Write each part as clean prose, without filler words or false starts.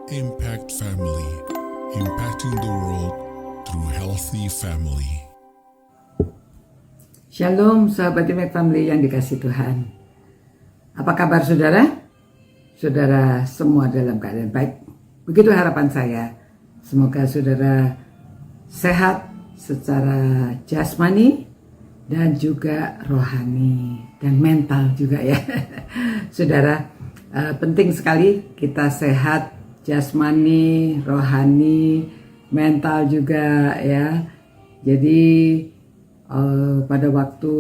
Impact Family, impacting the world through healthy family. Shalom sahabat Impact Family yang dikasih Tuhan. Apa kabar saudara? Saudara semua dalam keadaan baik. Begitu harapan saya. Semoga saudara sehat secara jasmani dan juga rohani dan mental juga ya. Saudara, penting sekali kita sehat jasmani, rohani, mental juga ya. Jadi pada waktu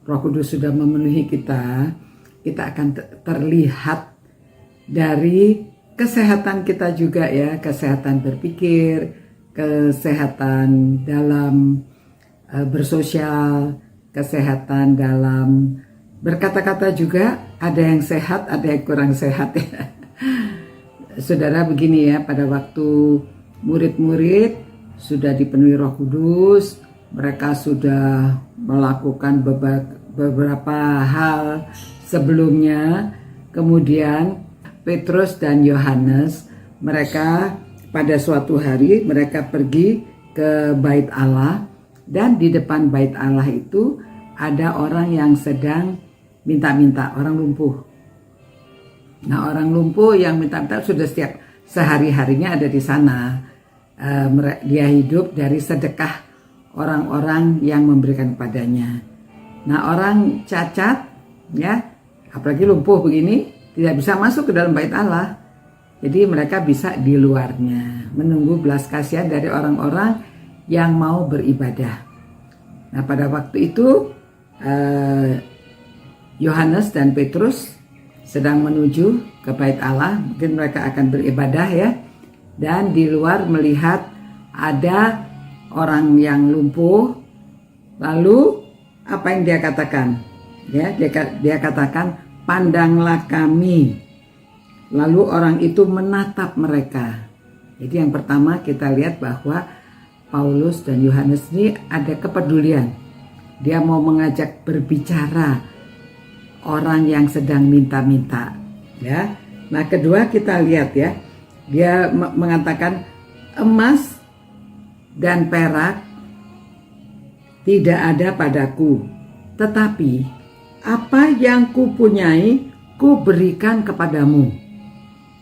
Roh Kudus sudah memenuhi kita akan terlihat dari kesehatan kita juga ya, kesehatan berpikir, kesehatan dalam bersosial, kesehatan dalam berkata-kata juga. Ada yang sehat, ada yang kurang sehat ya. Saudara, begini ya, pada waktu murid-murid sudah dipenuhi Roh Kudus, mereka sudah melakukan beberapa hal sebelumnya. Kemudian Petrus dan Yohanes, mereka pada suatu hari mereka pergi ke bait Allah, dan di depan bait Allah itu ada orang yang sedang minta-minta, orang lumpuh. Nah, orang lumpuh yang minta-minta sudah setiap sehari-harinya ada di sana. Dia hidup dari sedekah orang-orang yang memberikan padanya. Nah, orang cacat ya, apalagi lumpuh begini, tidak bisa masuk ke dalam bait Allah. Jadi mereka bisa di luarnya, menunggu belas kasihan dari orang-orang yang mau beribadah. Nah, pada waktu itu Yohanes dan Petrus sedang menuju ke bait Allah. Mungkin mereka akan beribadah ya. Dan di luar melihat ada orang yang lumpuh. Lalu apa yang dia katakan? Ya, dia katakan, "Pandanglah kami." Lalu orang itu menatap mereka. Jadi yang pertama kita lihat bahwa Paulus dan Yohanes ini ada kepedulian. Dia mau mengajak berbicara orang yang sedang minta-minta ya. Nah, kedua kita lihat ya, dia mengatakan, "Emas dan perak tidak ada padaku, tetapi apa yang kupunyai kuberikan kepadamu."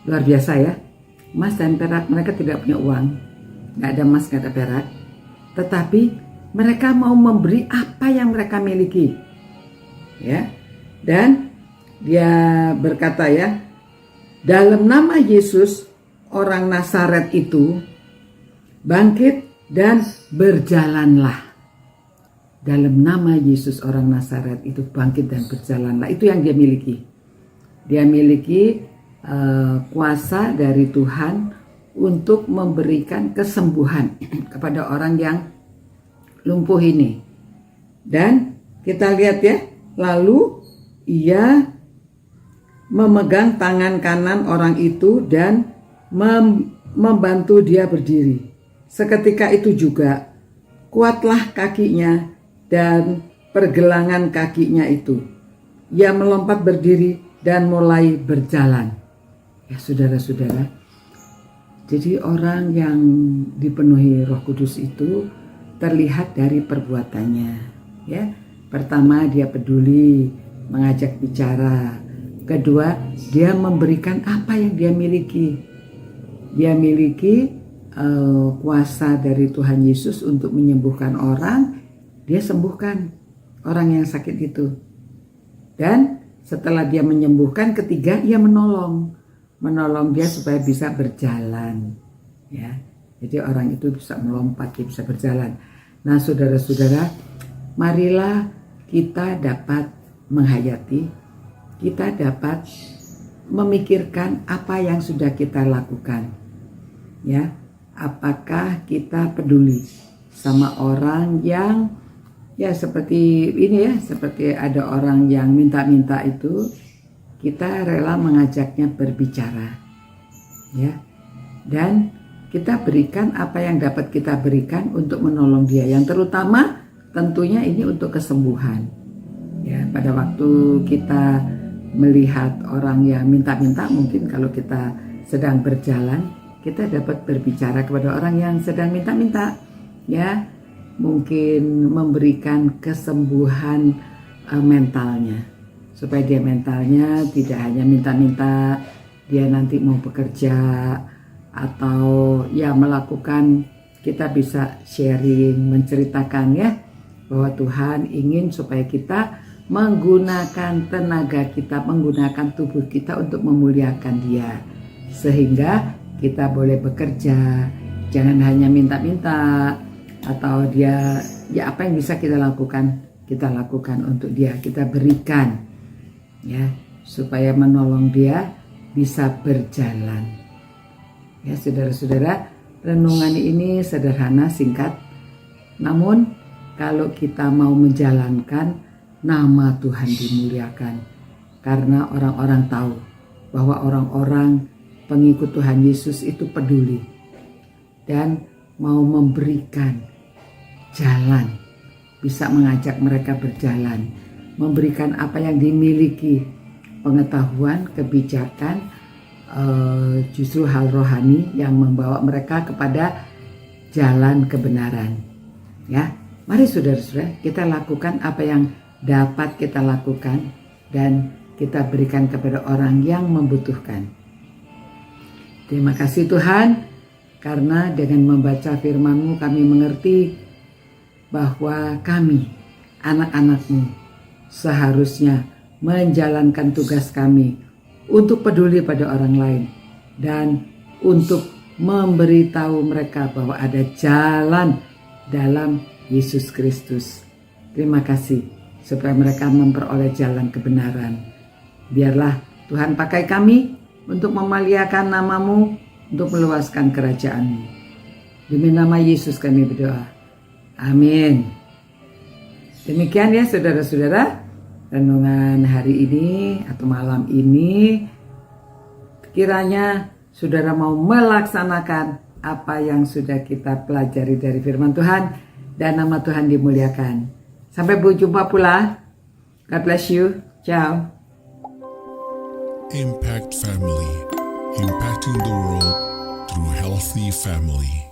Luar biasa ya. Emas dan perak, mereka tidak punya uang, nggak ada emas, nggak ada perak, tetapi mereka mau memberi apa yang mereka miliki ya. Dan dia berkata ya, "Dalam nama Yesus orang Nazaret itu, bangkit dan berjalanlah." Dalam nama Yesus orang Nazaret itu bangkit dan berjalanlah. Itu yang dia miliki. Dia miliki kuasa dari Tuhan untuk memberikan kesembuhan kepada orang yang lumpuh ini. Dan kita lihat ya, lalu ia memegang tangan kanan orang itu dan membantu dia berdiri. Seketika itu juga kuatlah kakinya dan pergelangan kakinya itu. Ia melompat berdiri dan mulai berjalan. Ya saudara-saudara, jadi orang yang dipenuhi Roh Kudus itu terlihat dari perbuatannya. Ya, pertama dia peduli, mengajak bicara. Kedua, dia memberikan apa yang dia miliki. Dia miliki kuasa dari Tuhan Yesus untuk menyembuhkan orang. Dia sembuhkan orang yang sakit itu. Dan setelah dia menyembuhkan, ketiga, ia menolong dia supaya bisa berjalan ya. Jadi orang itu bisa melompat, dia bisa berjalan. Nah, saudara-saudara, marilah kita dapat menghayati, kita dapat memikirkan apa yang sudah kita lakukan ya. Apakah kita peduli sama orang yang ya seperti ini ya, seperti ada orang yang minta-minta itu, kita rela mengajaknya berbicara ya, dan kita berikan apa yang dapat kita berikan untuk menolong dia, yang terutama tentunya ini untuk kesembuhan ya. Pada waktu kita melihat orang yang minta-minta, mungkin kalau kita sedang berjalan, kita dapat berbicara kepada orang yang sedang minta-minta, ya, mungkin memberikan kesembuhan mentalnya, supaya dia mentalnya tidak hanya minta-minta, dia nanti mau bekerja atau ya melakukan, kita bisa sharing, menceritakan ya, bahwa Tuhan ingin supaya kita menggunakan tenaga kita, menggunakan tubuh kita untuk memuliakan Dia, sehingga kita boleh bekerja, jangan hanya minta-minta, atau dia ya apa yang bisa kita lakukan untuk Dia, kita berikan ya, supaya menolong Dia bisa berjalan. Ya saudara-saudara, renungan ini sederhana, singkat, namun kalau kita mau menjalankan, nama Tuhan dimuliakan. Karena orang-orang tahu bahwa orang-orang pengikut Tuhan Yesus itu peduli dan mau memberikan jalan, bisa mengajak mereka berjalan, memberikan apa yang dimiliki, pengetahuan, kebijakan, justru hal rohani yang membawa mereka kepada jalan kebenaran. Ya, mari saudara-saudara, kita lakukan apa yang dapat kita lakukan dan kita berikan kepada orang yang membutuhkan. Terima kasih Tuhan, karena dengan membaca firman-Mu kami mengerti bahwa kami, anak-anak-Mu, seharusnya menjalankan tugas kami untuk peduli pada orang lain dan untuk memberitahu mereka bahwa ada jalan dalam Yesus Kristus. Terima kasih supaya mereka memperoleh jalan kebenaran. Biarlah Tuhan pakai kami untuk memuliakan nama-Mu, untuk meluaskan kerajaan-Mu. Demi nama Yesus kami berdoa. Amin. Demikian ya saudara-saudara, renungan hari ini atau malam ini. Kiranya saudara mau melaksanakan apa yang sudah kita pelajari dari firman Tuhan dan nama Tuhan dimuliakan. Sampai berjumpa pula. God bless you. Ciao. Impact Family, impacting the world through healthy family.